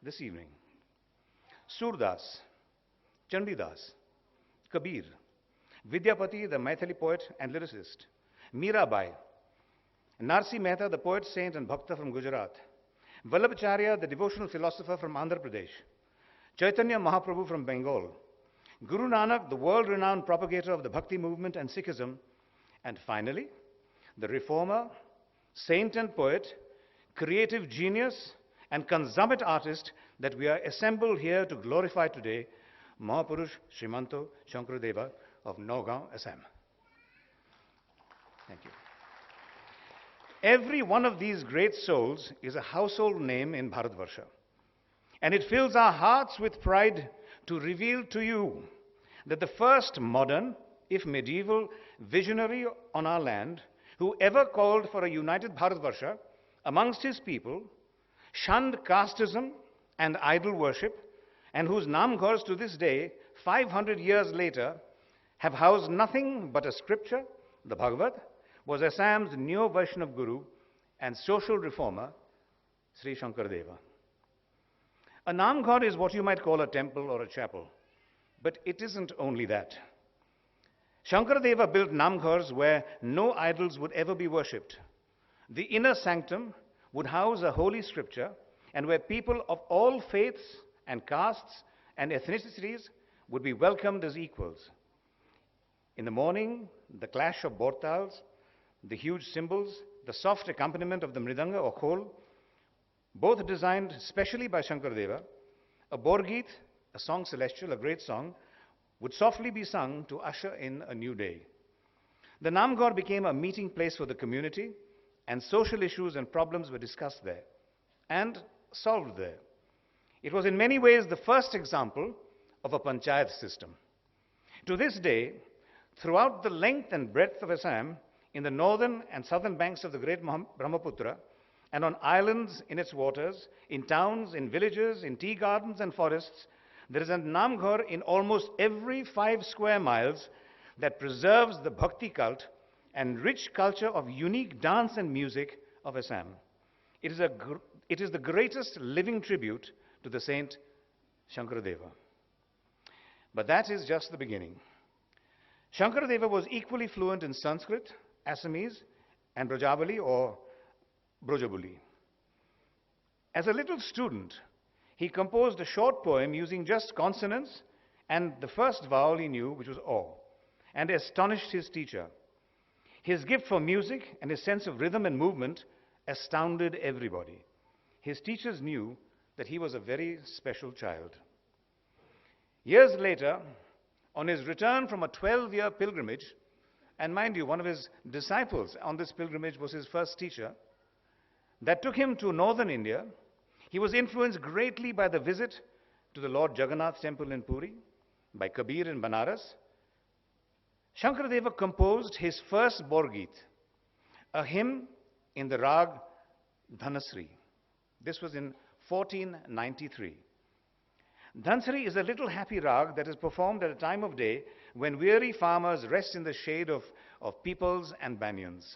this evening. Surdas, Chandidas, Kabir, Vidyapati, the Maithili poet and lyricist, Mirabai, Narsi Mehta, the poet, saint and bhakta from Gujarat, Vallabhacharya, the devotional philosopher from Andhra Pradesh, Chaitanya Mahaprabhu from Bengal, Guru Nanak, the world-renowned propagator of the Bhakti movement and Sikhism, and finally, the reformer, saint and poet, creative genius, and consummate artist that we are assembled here to glorify today, Mahapurush Srimanto Shankaradeva of Nagaon, Assam. Thank you. Every one of these great souls is a household name in Bharatvarsha. And it fills our hearts with pride to reveal to you that the first modern, if medieval, visionary on our land, who ever called for a united Bharatvarsha amongst his people, shunned casteism and idol worship, and whose namghars to this day, 500 years later, have housed nothing but a scripture, the Bhagavad, was Assam's neo-Vaishnav guru and social reformer, Sri Shankaradeva. A namghar is what you might call a temple or a chapel, but it isn't only that. Shankaradeva built namghars where no idols would ever be worshipped. The inner sanctum would house a holy scripture, and where people of all faiths and castes and ethnicities would be welcomed as equals. In the morning, the clash of bortals, the huge cymbals, the soft accompaniment of the mridanga or khol, both designed specially by Shankaradeva, a Borgeet, a song celestial, a great song, would softly be sung to usher in a new day. The namghar became a meeting place for the community, and social issues and problems were discussed there and solved there. It was in many ways the first example of a panchayat system. To this day, throughout the length and breadth of Assam, in the northern and southern banks of the great Brahmaputra, and on islands in its waters, in towns, in villages, in tea gardens and forests, there is a namghar in almost every 5 square miles that preserves the bhakti cult and rich culture of unique dance and music of Assam. It is the greatest living tribute to the saint Shankaradeva. But that is just the beginning. Shankaradeva was equally fluent in Sanskrit, Assamese, and Brajavali or Brojabuli. As a little student, he composed a short poem using just consonants and the first vowel he knew, which was O, and astonished his teacher. His gift for music and his sense of rhythm and movement astounded everybody. His teachers knew that he was a very special child. Years later, on his return from a 12-year pilgrimage, and mind you, one of his disciples on this pilgrimage was his first teacher, that took him to northern India, he was influenced greatly by the visit to the Lord Jagannath temple in Puri, by Kabir in Banaras. Shankaradeva composed his first Borgeet, a hymn in the rag Dhanasri. This was in 1493. Dhansari is a little happy rag that is performed at a time of day when weary farmers rest in the shade of peepals and banyans.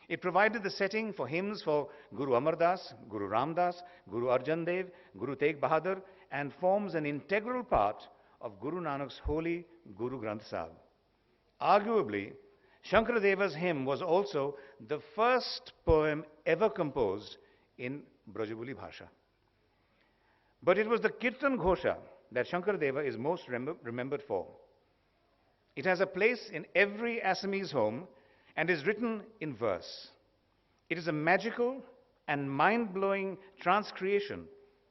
It provided the setting for hymns for Guru Amar Das, Guru Ram Das, Guru Arjan Dev, Guru Tegh Bahadur, and forms an integral part of Guru Nanak's holy Guru Granth Sahib. Arguably, Shankaradeva's hymn was also the first poem ever composed in Brajabuli Bhasha. But it was the Kirtan Ghosha that Shankaradeva is most remembered for. It has a place in every Assamese home and is written in verse. It is a magical and mind-blowing transcreation,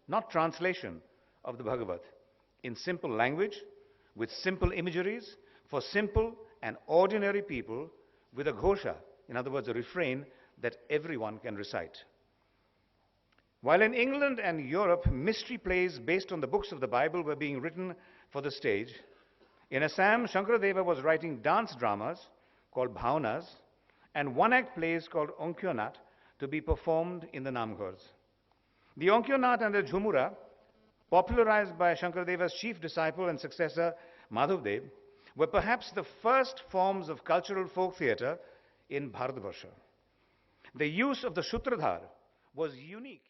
not translation, of the Bhagavad, in simple language, with simple imageries, for simple and ordinary people, with a ghosha, in other words, a refrain that everyone can recite. While in England and Europe, mystery plays based on the books of the Bible were being written for the stage, in Assam, Shankaradeva was writing dance dramas called bhavanas and one-act plays called Onkyonat to be performed in the namghars. The Onkyonat and the Jhumura, popularized by Shankaradeva's chief disciple and successor Madhavdev, were perhaps the first forms of cultural folk theatre in Bharatvarsha. The use of the Sutradhar was unique